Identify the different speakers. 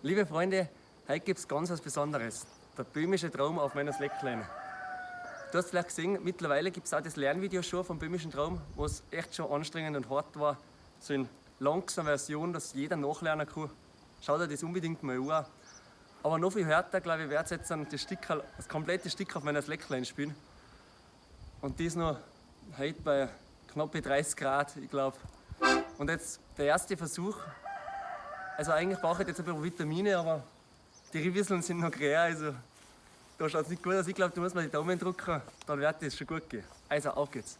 Speaker 1: Liebe Freunde, heute gibt es ganz was Besonderes. Der böhmische Traum auf meiner Slackline. Du hast vielleicht gesehen, mittlerweile gibt es auch das Lernvideo schon vom böhmischen Traum, was echt schon anstrengend und hart war. So in langsamer Version, dass jeder nachlernen kann. Schau dir das unbedingt mal an. Aber noch viel härter, glaube ich, werde jetzt das komplette Stück auf meiner Slackline spielen. Und das noch heute bei knappe 30 Grad, ich glaube. Und jetzt der erste Versuch. Also eigentlich brauche ich jetzt ein bisschen Vitamine, aber die Rivisseln sind noch grä, also da schaut es nicht gut aus. Ich glaube, du musst mir die Daumen drücken, dann wird das schon gut gehen. Also auf geht's.